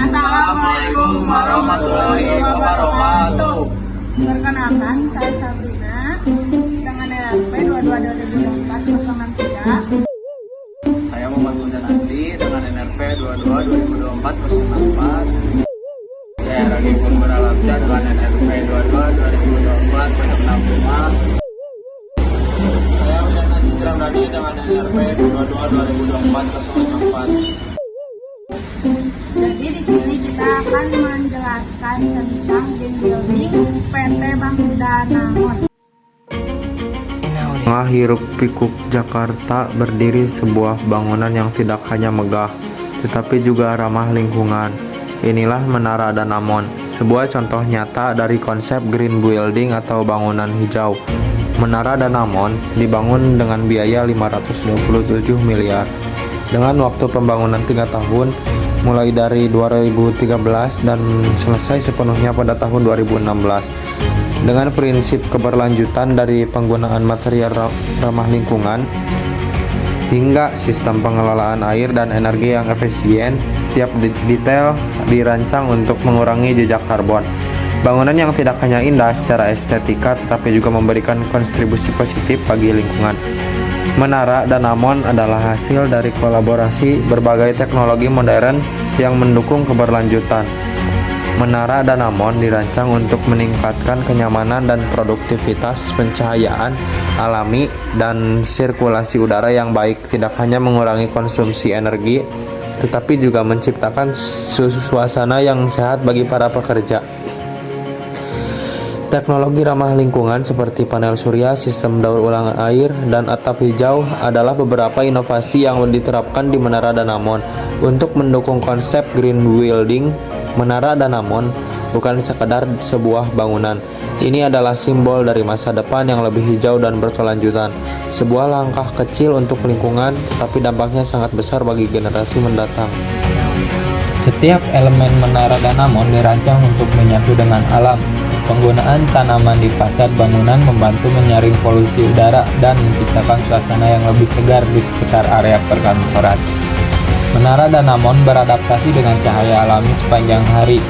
Assalamualaikum warahmatullahi wabarakatuh. Perkenalkan, saya Sabrina dengan NRP 22-2024-03. Saya Muhammad Janandi dengan NRP 22-2024-04. Saya Ragi Purwara Labja dengan NRP 22-2024-05. Saya Uliana Citra Bradi dengan NRP 22-2024-04. Jadi di sini kita akan menjelaskan tentang green building PT Bangku Danamon. Tengah hiruk-pikuk Jakarta berdiri sebuah bangunan yang tidak hanya megah, tetapi juga ramah lingkungan. Inilah Menara Danamon, sebuah contoh nyata dari konsep green building atau bangunan hijau. Menara Danamon dibangun dengan biaya 527 miliar. Dengan waktu pembangunan 3 tahun, mulai dari 2013 dan selesai sepenuhnya pada tahun 2016. Dengan prinsip keberlanjutan dari penggunaan material ramah lingkungan hingga sistem pengelolaan air dan energi yang efisien, setiap detail dirancang untuk mengurangi jejak karbon. Bangunan yang tidak hanya indah secara estetika tetapi juga memberikan kontribusi positif bagi lingkungan. Menara Danamon adalah hasil dari kolaborasi berbagai teknologi modern yang mendukung keberlanjutan. Menara Danamon dirancang untuk meningkatkan kenyamanan dan produktivitas pencahayaan alami dan sirkulasi udara yang baik, tidak hanya mengurangi konsumsi energi, tetapi juga menciptakan suasana yang sehat bagi para pekerja. Teknologi ramah lingkungan seperti panel surya, sistem daur ulang air, dan atap hijau adalah beberapa inovasi yang diterapkan di Menara Danamon. Untuk mendukung konsep green building, Menara Danamon bukan sekadar sebuah bangunan. Ini adalah simbol dari masa depan yang lebih hijau dan berkelanjutan. Sebuah langkah kecil untuk lingkungan, tetapi dampaknya sangat besar bagi generasi mendatang. Setiap elemen Menara Danamon dirancang untuk menyatu dengan alam. Penggunaan tanaman di fasad bangunan membantu menyaring polusi udara dan menciptakan suasana yang lebih segar di sekitar area perkantoran. Menara Danamon beradaptasi dengan cahaya alami sepanjang hari,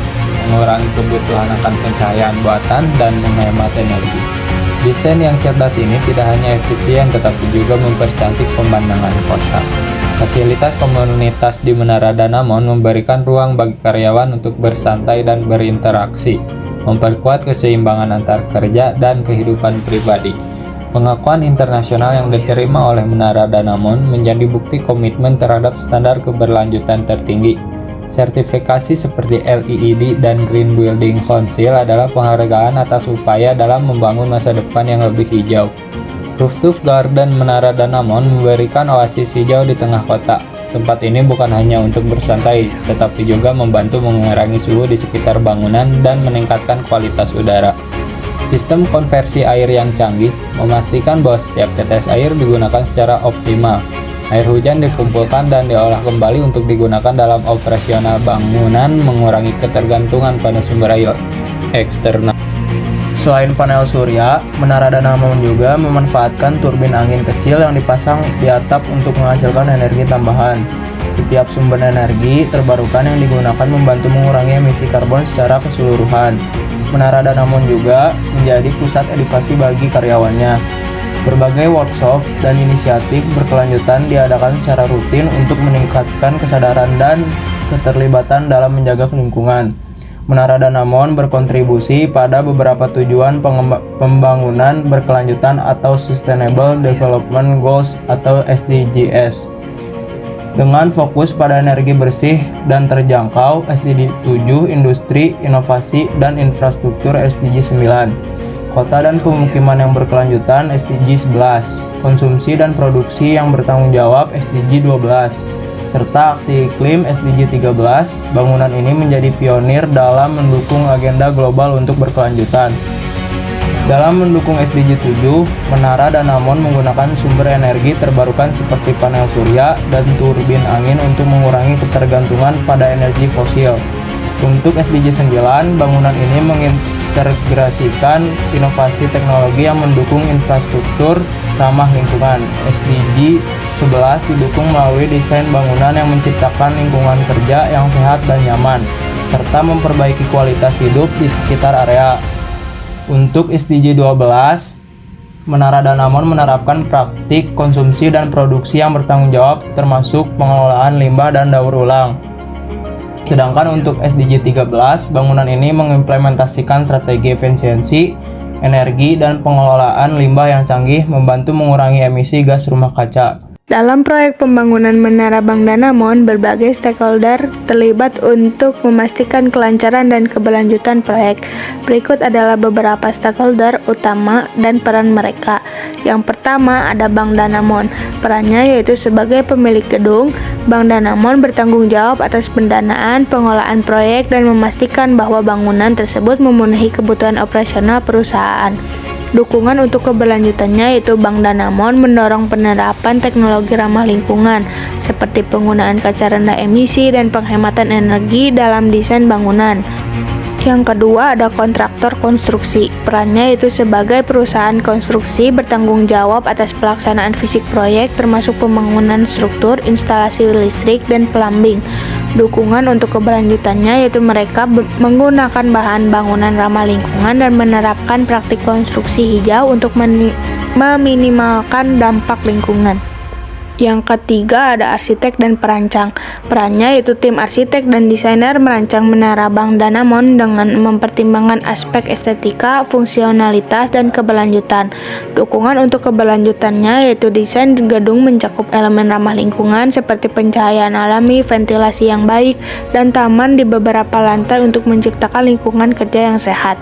mengurangi kebutuhan akan pencahayaan buatan dan menghemat energi. Desain yang cerdas ini tidak hanya efisien tetapi juga mempercantik pemandangan kota. Fasilitas komunitas di Menara Danamon memberikan ruang bagi karyawan untuk bersantai dan berinteraksi, memperkuat keseimbangan antar kerja dan kehidupan pribadi. Pengakuan internasional yang diterima oleh Menara Danamon menjadi bukti komitmen terhadap standar keberlanjutan tertinggi. Sertifikasi seperti LEED dan Green Building Council adalah penghargaan atas upaya dalam membangun masa depan yang lebih hijau. Rooftop Garden Menara Danamon memberikan oasis hijau di tengah kota. Tempat ini bukan hanya untuk bersantai, tetapi juga membantu mengurangi suhu di sekitar bangunan dan meningkatkan kualitas udara. Sistem konversi air yang canggih memastikan bahwa setiap tetes air digunakan secara optimal. Air hujan dikumpulkan dan diolah kembali untuk digunakan dalam operasional bangunan, mengurangi ketergantungan pada sumber air eksternal. Selain panel surya, Menara Danamon juga memanfaatkan turbin angin kecil yang dipasang di atap untuk menghasilkan energi tambahan. Setiap sumber energi terbarukan yang digunakan membantu mengurangi emisi karbon secara keseluruhan. Menara Danamon juga menjadi pusat edukasi bagi karyawannya. Berbagai workshop dan inisiatif berkelanjutan diadakan secara rutin untuk meningkatkan kesadaran dan keterlibatan dalam menjaga lingkungan. Menara Danamon berkontribusi pada beberapa tujuan pembangunan berkelanjutan atau Sustainable Development Goals atau SDGs. Dengan fokus pada energi bersih dan terjangkau, SDG 7, Industri, Inovasi, dan Infrastruktur SDG 9, Kota dan Pemukiman yang berkelanjutan SDG 11, Konsumsi dan Produksi yang bertanggung jawab SDG 12, serta aksi iklim SDG 13. Bangunan ini menjadi pionir dalam mendukung agenda global untuk berkelanjutan. Dalam mendukung SDG 7, Menara Danamon menggunakan sumber energi terbarukan seperti panel surya dan turbin angin untuk mengurangi ketergantungan pada energi fosil. Untuk SDG 9, bangunan ini mengintegrasikan inovasi teknologi yang mendukung infrastruktur ramah lingkungan. SDG 11 didukung melalui desain bangunan yang menciptakan lingkungan kerja yang sehat dan nyaman, serta memperbaiki kualitas hidup di sekitar area. Untuk SDG 12, Menara Danamon menerapkan praktik konsumsi dan produksi yang bertanggung jawab termasuk pengelolaan limbah dan daur ulang. Sedangkan untuk SDG 13, bangunan ini mengimplementasikan strategi efisiensi, energi, dan pengelolaan limbah yang canggih membantu mengurangi emisi gas rumah kaca. Dalam proyek pembangunan Menara Bank Danamon, berbagai stakeholder terlibat untuk memastikan kelancaran dan keberlanjutan proyek. Berikut adalah beberapa stakeholder utama dan peran mereka. Yang pertama ada Bank Danamon. Perannya yaitu sebagai pemilik gedung, Bank Danamon bertanggung jawab atas pendanaan, pengelolaan proyek, dan memastikan bahwa bangunan tersebut memenuhi kebutuhan operasional perusahaan. Dukungan untuk keberlanjutannya yaitu Bank Danamon mendorong penerapan teknologi ramah lingkungan seperti penggunaan kaca rendah emisi dan penghematan energi dalam desain bangunan. Yang kedua ada kontraktor konstruksi. Perannya yaitu sebagai perusahaan konstruksi bertanggung jawab atas pelaksanaan fisik proyek termasuk pembangunan struktur, instalasi listrik, dan plumbing. Dukungan untuk keberlanjutannya yaitu mereka menggunakan bahan bangunan ramah lingkungan dan menerapkan praktik konstruksi hijau untuk meminimalkan dampak lingkungan. Yang ketiga ada arsitek dan perancang. Perannya yaitu tim arsitek dan desainer merancang Menara Bank Danamon dengan mempertimbangkan aspek estetika, fungsionalitas, dan keberlanjutan. Dukungan untuk keberlanjutannya yaitu desain gedung mencakup elemen ramah lingkungan seperti pencahayaan alami, ventilasi yang baik, dan taman di beberapa lantai untuk menciptakan lingkungan kerja yang sehat.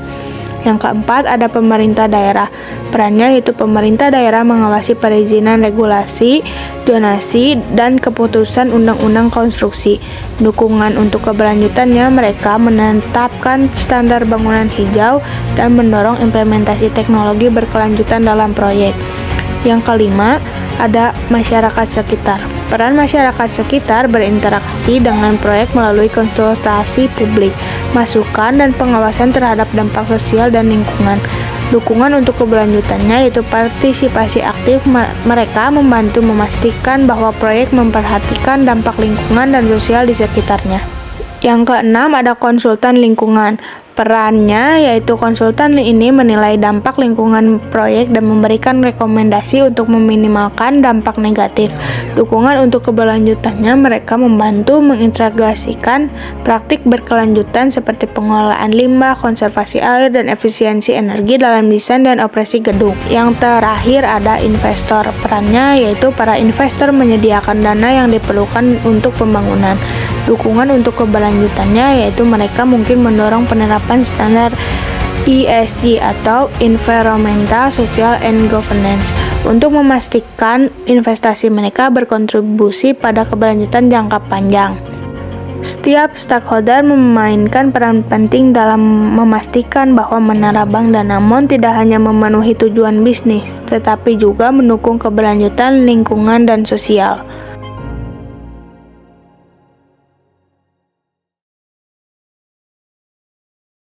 Yang keempat ada pemerintah daerah. Perannya yaitu pemerintah daerah mengawasi perizinan regulasi, zonasi, dan keputusan undang-undang konstruksi. Dukungan untuk keberlanjutannya mereka menetapkan standar bangunan hijau dan mendorong implementasi teknologi berkelanjutan dalam proyek. Yang kelima ada masyarakat sekitar. Peran masyarakat sekitar berinteraksi dengan proyek melalui konsultasi publik, masukan, dan pengawasan terhadap dampak sosial dan lingkungan. Dukungan untuk keberlanjutannya yaitu partisipasi aktif mereka membantu memastikan bahwa proyek memperhatikan dampak lingkungan dan sosial di sekitarnya. Yang keenam ada konsultan lingkungan. Perannya yaitu konsultan ini menilai dampak lingkungan proyek dan memberikan rekomendasi untuk meminimalkan dampak negatif. Dukungan untuk keberlanjutannya mereka membantu mengintegrasikan praktik berkelanjutan seperti pengelolaan limbah, konservasi air, dan efisiensi energi dalam desain dan operasi gedung. Yang terakhir ada investor. Perannya yaitu para investor menyediakan dana yang diperlukan untuk pembangunan. Dukungan untuk keberlanjutannya yaitu mereka mungkin mendorong penerapan standar ESG atau Environmental, Social, and Governance untuk memastikan investasi mereka berkontribusi pada keberlanjutan jangka panjang. Setiap stakeholder memainkan peran penting dalam memastikan bahwa Menara Bank Danamon tidak hanya memenuhi tujuan bisnis, tetapi juga mendukung keberlanjutan lingkungan dan sosial.